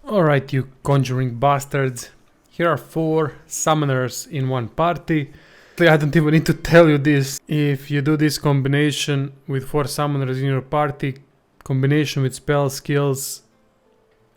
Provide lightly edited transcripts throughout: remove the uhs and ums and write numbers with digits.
Alright, you conjuring bastards. Here are 4 summoners in one party. I don't even need to tell you this. If you do this combination with 4 summoners in your party, combination with spells, skills,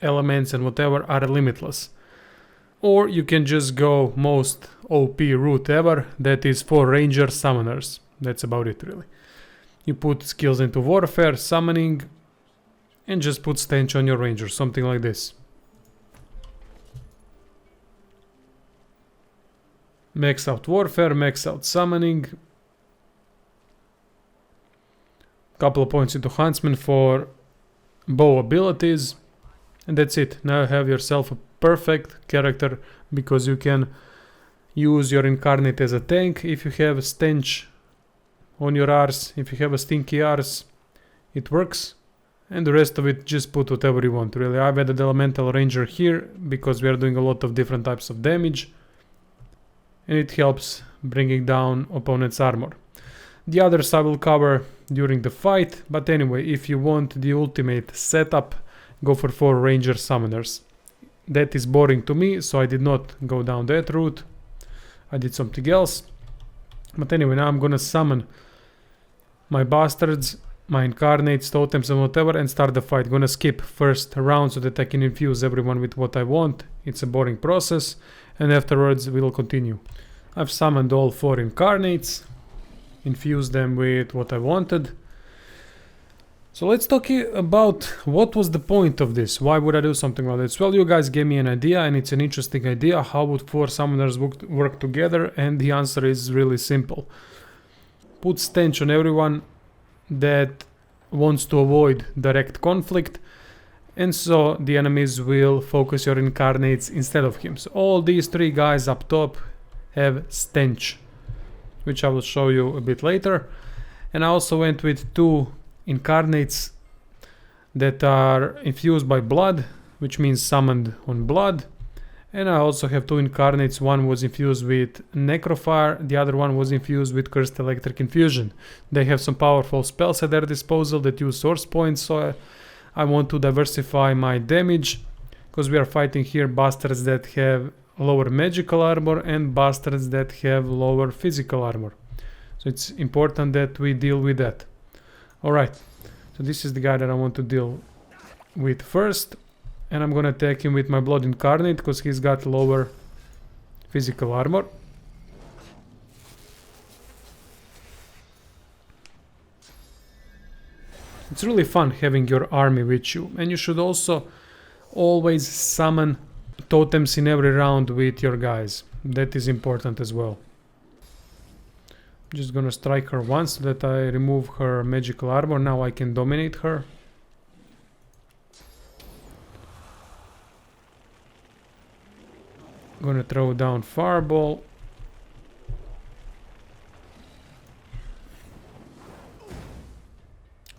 elements and whatever are limitless. Or you can just go most OP route ever, that is 4 ranger summoners. That's about it really. You put skills into warfare, summoning, and just put stench on your ranger, something like this. Max out warfare, max out summoning. Couple of points into huntsman for bow abilities. And that's it. Now you have yourself a perfect character because you can use your incarnate as a tank. If you have a stench on your arse, if you have a stinky arse, it works. And the rest of it, just put whatever you want really. I've added elemental ranger here because we are doing a lot of different types of damage. And it helps bringing down opponent's armor. The others I will cover during the fight, but anyway, if you want the ultimate setup, go for 4 ranger summoners. That is boring to me, so I did not go down that route. I did something else. But anyway, now I'm gonna summon my bastards, my incarnates, totems and whatever, and start the fight. Gonna skip first round so that I can infuse everyone with what I want. It's a boring process, and afterwards we will continue. I've summoned all 4 incarnates, infused them with what I wanted. So let's talk about what was the point of this. Why would I do something like this? Well, you guys gave me an idea, and it's an interesting idea. How would 4 summoners work together? And the answer is really simple. Put stench on everyone that wants to avoid direct conflict, and so the enemies will focus your incarnates instead of him. So all these 3 guys up top have stench, which I will show you a bit later. And I also went with 2 incarnates that are infused by blood, which means summoned on blood. And I also have 2 incarnates. One was infused with necrofire, the other one was infused with cursed electric infusion. They have some powerful spells at their disposal that use source points, so I want to diversify my damage, because we are fighting here bastards that have lower magical armor and bastards that have lower physical armor. So it's important that we deal with that. Alright, so this is the guy that I want to deal with first. And I'm gonna attack him with my blood incarnate because he's got lower physical armor. It's really fun having your army with you, and you should also always summon totems in every round with your guys. That is important as well. I'm just gonna strike her once so that I remove her magical armor. Now I can dominate her. Gonna throw down fireball.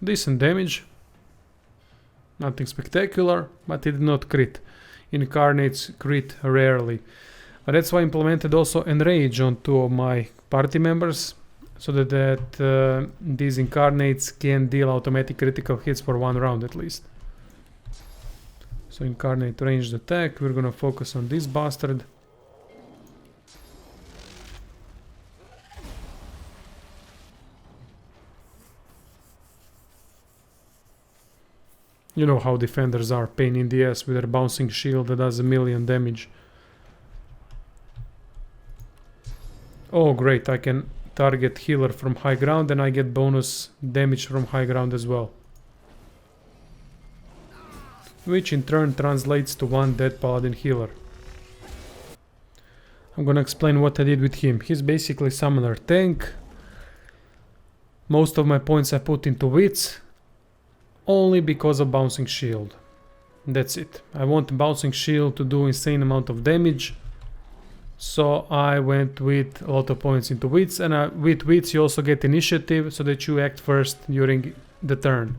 Decent damage. Nothing spectacular, but it did not crit. Incarnates crit rarely. But that's why I implemented also Enrage on 2 of my party members, so that these incarnates can deal automatic critical hits for 1 round at least. So incarnate ranged attack, we're gonna focus on this bastard. You know how defenders are, pain in the ass with their bouncing shield that does 1,000,000 damage. Oh great, I can target healer from high ground and I get bonus damage from high ground as well. Which in turn translates to 1 dead paladin healer. I'm gonna explain what I did with him. He's basically summoner tank. Most of my points I put into wits, only because of bouncing shield. That's it. I want bouncing shield to do insane amount of damage, so I went with a lot of points into wits, and with wits you also get initiative so that you act first during the turn.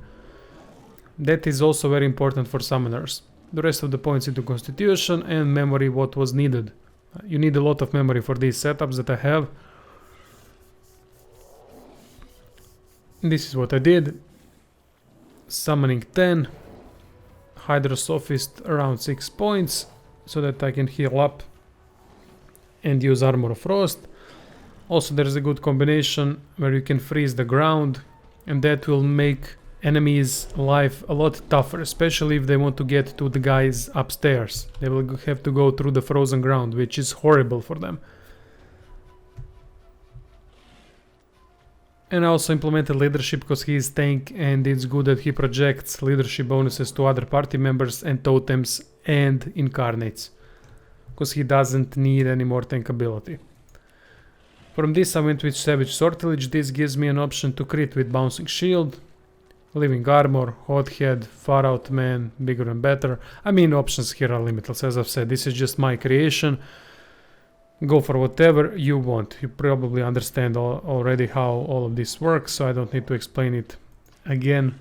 That is also very important for summoners. The rest of the points into constitution and memory, what was needed. You need a lot of memory for these setups that I have. This is what I did. Summoning 10, Hydrosophist around 6 points so that I can heal up and use Armor of Frost. Also there's a good combination where you can freeze the ground, and that will make enemies' life a lot tougher, especially if they want to get to the guys upstairs. They will have to go through the frozen ground, which is horrible for them. And I also implemented leadership because he is tank, and it's good that he projects leadership bonuses to other party members and totems and incarnates, because he doesn't need any more tank ability. From this I went with Savage Sortilege. This gives me an option to crit with Bouncing Shield, Living Armor, Hothead, Far Out Man, Bigger and Better. I mean, options here are limitless, as I've said. This is just my creation. Go for whatever you want. You probably understand already how all of this works, so I don't need to explain it again.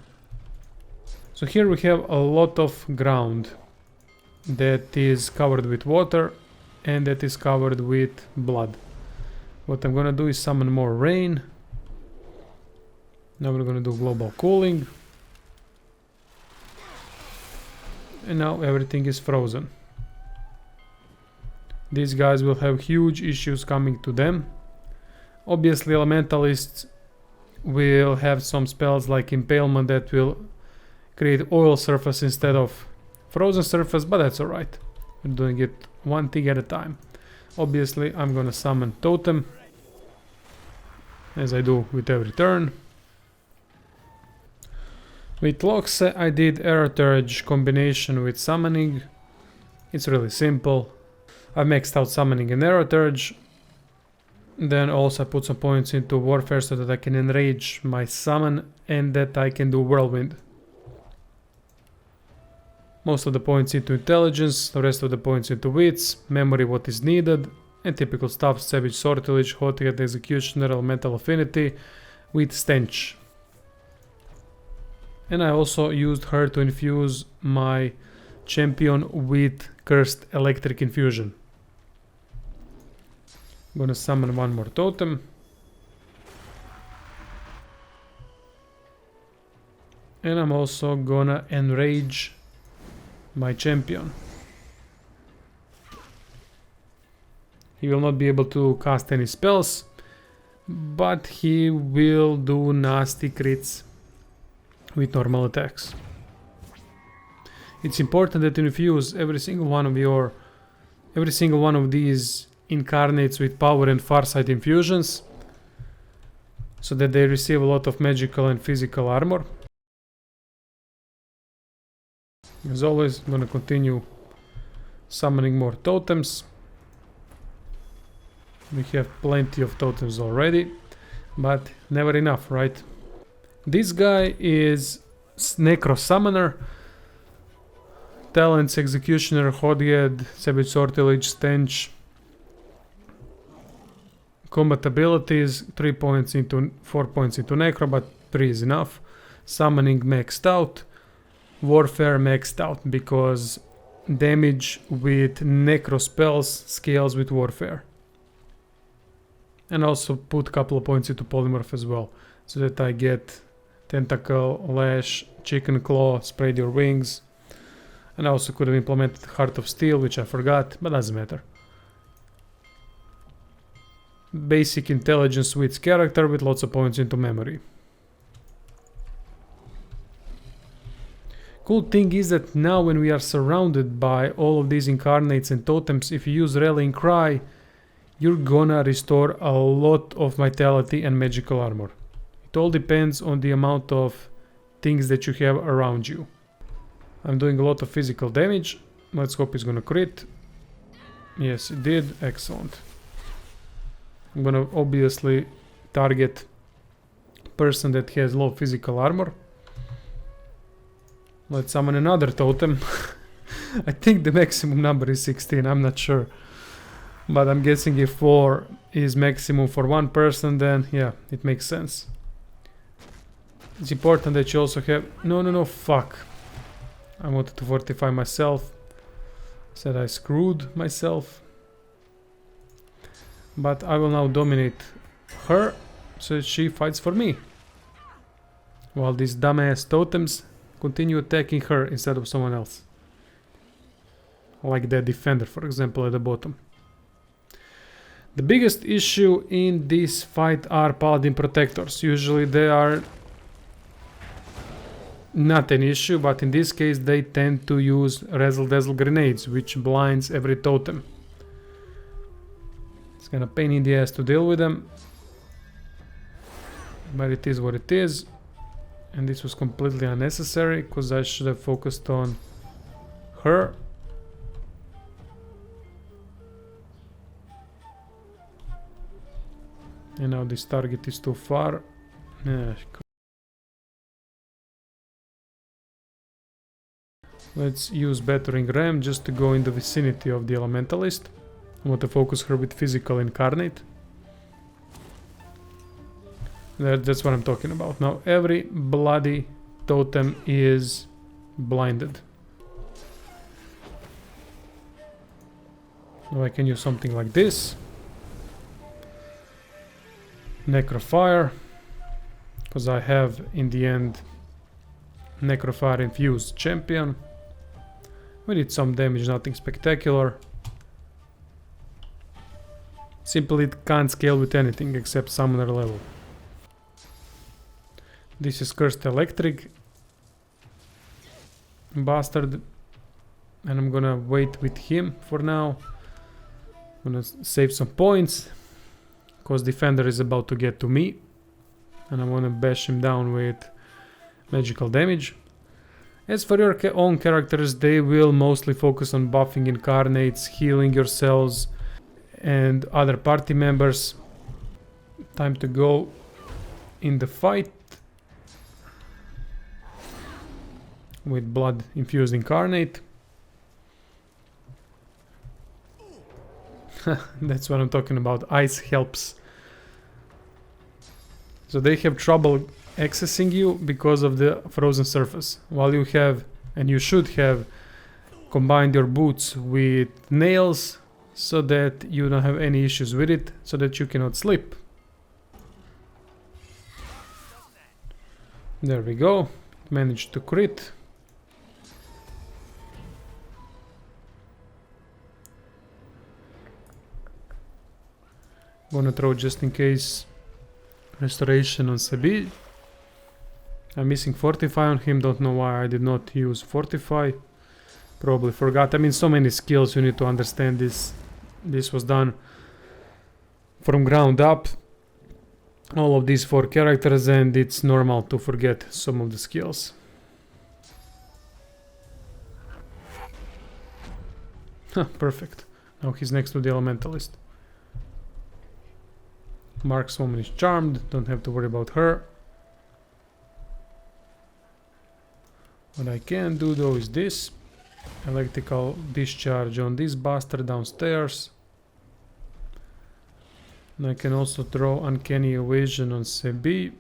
So here we have a lot of ground that is covered with water and that is covered with blood. What I'm gonna do is summon more rain. Now we're gonna do global cooling. And now everything is frozen. These guys will have huge issues coming to them. Obviously elementalists will have some spells like impalement that will create oil surface instead of frozen surface, but that's alright. We're doing it one thing at a time. Obviously I'm gonna summon totem, as I do with every turn. With Loxe I did Air Turge combination with summoning. It's really simple. I maxed out summoning and Air Turge. Then also I put some points into warfare so that I can enrage my summon and that I can do whirlwind. Most of the points into intelligence, the rest of the points into wits, memory what is needed, and typical stuff: Savage Sortilege, Hothead, Executioner, Elemental Affinity with Stench. And I also used her to infuse my champion with Cursed Electric Infusion. I'm gonna summon one more totem. And I'm also gonna enrage my champion. He will not be able to cast any spells, but he will do nasty crits with normal attacks. It's important that you infuse every single one of these incarnates with power and farsight infusions, so that they receive a lot of magical and physical armor. As always, I'm gonna continue summoning more totems. We have plenty of totems already, but never enough, right? This guy is Necro Summoner. Talents: Executioner, Hothead, Savage Sortilege, Stench. Combat abilities: 3 points into 4 points into Necro, but 3 is enough. Summoning maxed out. Warfare maxed out because damage with Necro spells scales with Warfare. And also put a couple of points into Polymorph as well, so that I get Tentacle, Lash, Chicken Claw, Spread Your Wings. And I also could have implemented Heart of Steel, which I forgot, but doesn't matter. Basic intelligence with character with lots of points into memory. Cool thing is that now when we are surrounded by all of these incarnates and totems, if you use Rallying Cry, you're gonna restore a lot of vitality and magical armor. It all depends on the amount of things that you have around you. I'm doing a lot of physical damage. Let's hope it's gonna crit. Yes, it did. Excellent. I'm gonna obviously target person that has low physical armor. Let's summon another totem. I think the maximum number is 16, I'm not sure. But I'm guessing if 4 is maximum for one person, then yeah, it makes sense. It's important that you also have... No, fuck. I wanted to fortify myself. Said I screwed myself. But I will now dominate her, so that she fights for me. While these dumbass totems continue attacking her instead of someone else. like the defender, for example, at the bottom. The biggest issue in this fight are paladin protectors. Usually they are not an issue, but in this case they tend to use razzle dazzle grenades, which blinds every totem. It's kind of pain in the ass to deal with them, but it is what it is. And this was completely unnecessary, because I should have focused on her. And now this target is too far. Let's use Battering Ram just to go in the vicinity of the Elementalist. I want to focus her with Physical Incarnate. That's what I'm talking about. Now every bloody totem is blinded. Now I can use something like this. Necrofire, because I have in the end Necrofire infused champion. We did some damage, nothing spectacular. Simply it can't scale with anything except summoner level. This is Cursed Electric Bastard, and I'm gonna wait with him for now. I'm gonna save some points, because Defender is about to get to me, and I wanna bash him down with magical damage. As for your own characters, they will mostly focus on buffing incarnates, healing yourselves and other party members. Time to go in the fight with blood infused incarnate. That's what I'm talking about. Ice helps. So they have trouble accessing you because of the frozen surface, while you have, and you should have, combined your boots with nails so that you don't have any issues with it, so that you cannot slip. There we go. Managed to crit. Gonna throw just in case restoration on Sebi. I'm missing Fortify on him, don't know why I did not use Fortify. Probably forgot. I mean, so many skills, you need to understand this. This was done from ground up. All of these 4 characters, and it's normal to forget some of the skills. Perfect. Now he's next to the Elementalist. Markswoman is charmed, don't have to worry about her. What I can do though is this. Electrical discharge on this bastard downstairs. And I can also throw Uncanny Evasion on Sebi,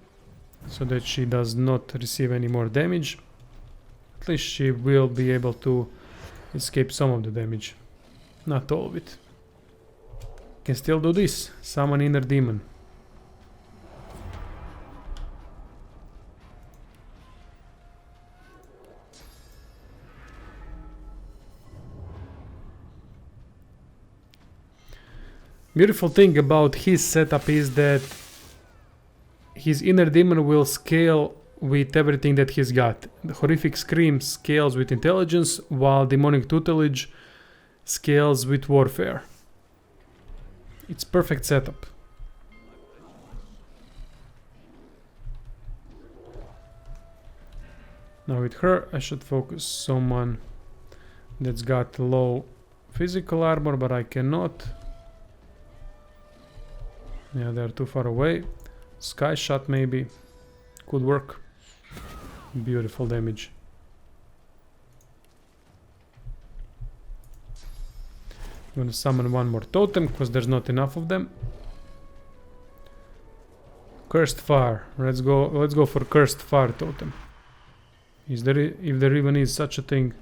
so that she does not receive any more damage. At least she will be able to escape some of the damage. Not all of it. Can still do this. Summon Inner Demon. Beautiful thing about his setup is that his Inner Demon will scale with everything that he's got. The Horrific Scream scales with Intelligence, while Demonic Tutelage scales with Warfare. It's perfect setup. Now with her I should focus someone that's got low physical armor, but I cannot. Yeah, they're too far away. Sky Shot maybe could work. Beautiful damage. I'm gonna summon one more totem because there's not enough of them. Cursed Fire. Let's go for Cursed Fire totem. Is there, if there even is such a thing?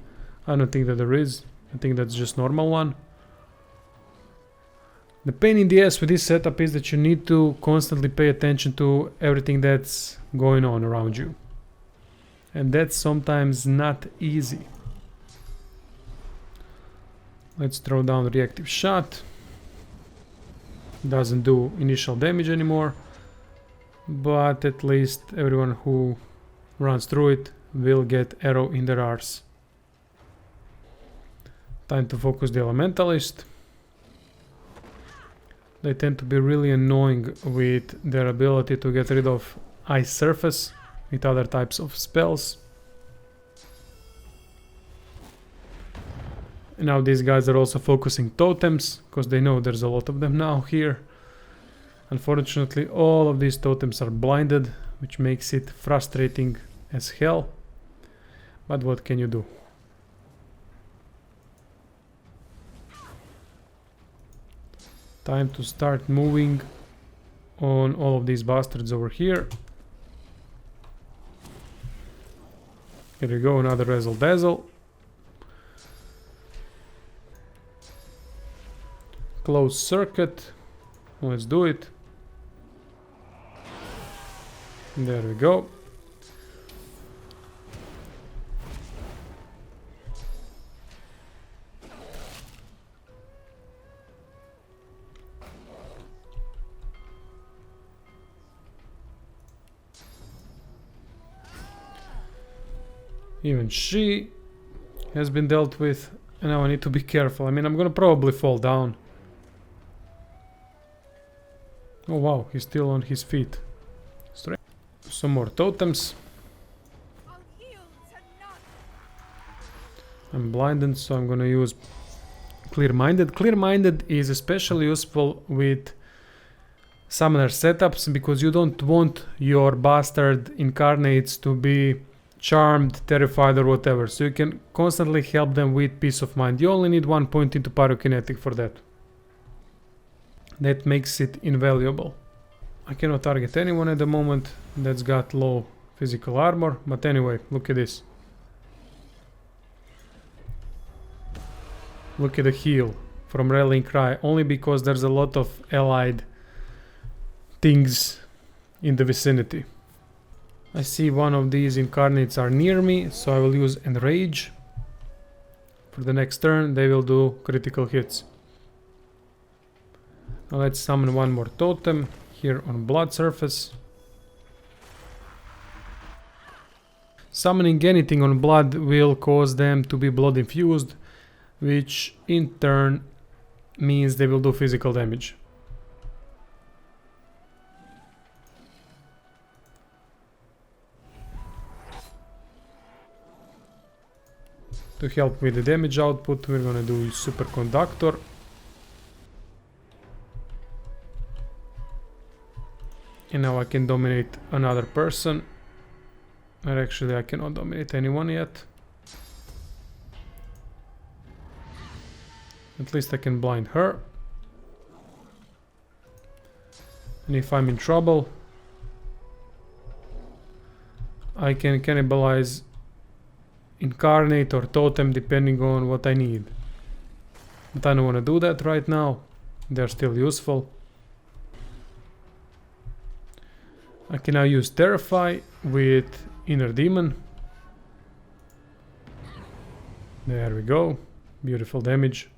I don't think that there is. I think that's just normal one. The pain in the ass with this setup is that you need to constantly pay attention to everything that's going on around you. And that's sometimes not easy. Let's throw down reactive shot. Doesn't do initial damage anymore, but at least everyone who runs through it will get arrow in their arse. Time to focus the elementalist. They tend to be really annoying with their ability to get rid of ice surface with other types of spells. And now these guys are also focusing totems, because they know there's a lot of them now here. Unfortunately, all of these totems are blinded, which makes it frustrating as hell. But what can you do? Time to start moving on all of these bastards over here. Here we go, another Razzle Dazzle. Close circuit. Let's do it. There we go. Even she has been dealt with, and now I need to be careful. I mean, I'm gonna probably fall down. Oh wow, he's still on his feet. Straight. Some more totems. I'm blinded, so I'm gonna use Clear-Minded. Clear-Minded is especially useful with summoner setups, because you don't want your bastard incarnates to be charmed, terrified, or whatever, so you can constantly help them with peace of mind. You only need 1 point into pyrokinetic for that. That makes it invaluable. I cannot target anyone at the moment that's got low physical armor, but anyway, look at this. Look at the heal from Rallying Cry, only because there's a lot of allied things in the vicinity. I see one of these incarnates are near me, so I will use Enrage. For the next turn, they will do critical hits. Now let's summon one more totem here on Blood Surface. Summoning anything on blood will cause them to be blood infused, which in turn means they will do physical damage. To help with the damage output, we're gonna do Superconductor. And now I can dominate another person. Or actually I cannot dominate anyone yet. At least I can blind her. And if I'm in trouble, I can cannibalize Incarnate or Totem depending on what I need. But I don't want to do that right now. They're still useful. I can now use Terrify with Inner Demon. There we go. Beautiful damage.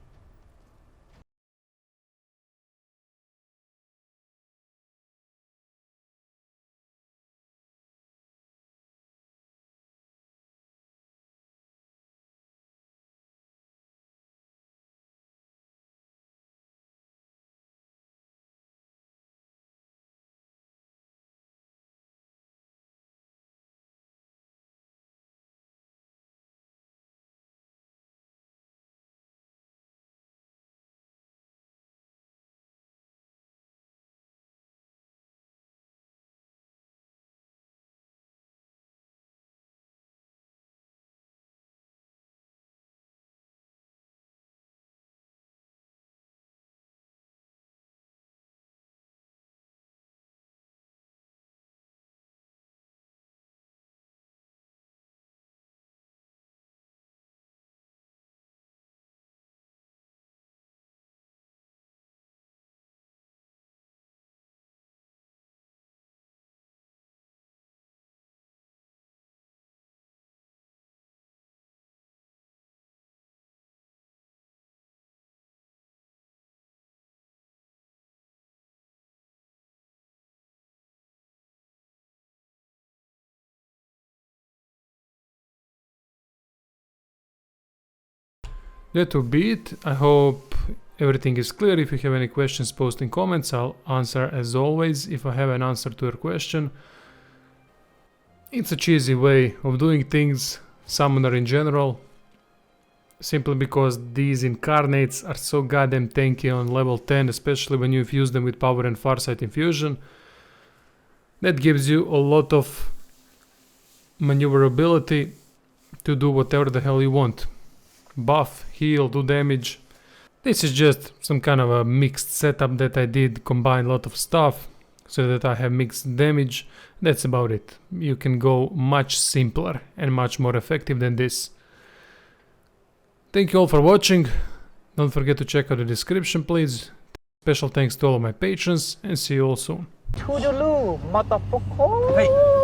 that will be it. I hope everything is clear. If you have any questions, post in comments. I'll answer as always if I have an answer to your question. It's a cheesy way of doing things, summoner in general, simply because these incarnates are so goddamn tanky on level 10, especially when you infuse them with power and farsight infusion. That gives you a lot of maneuverability to do whatever the hell you want. Buff, heal, do damage. This is just some kind of a mixed setup that I did, combine a lot of stuff so that I have mixed damage. That's about it. You can go much simpler and much more effective than this. Thank you all for watching. Don't forget to check out the description, please. Special thanks to all of my patrons, and see you all soon. Toodaloo, motherfucker. Hey.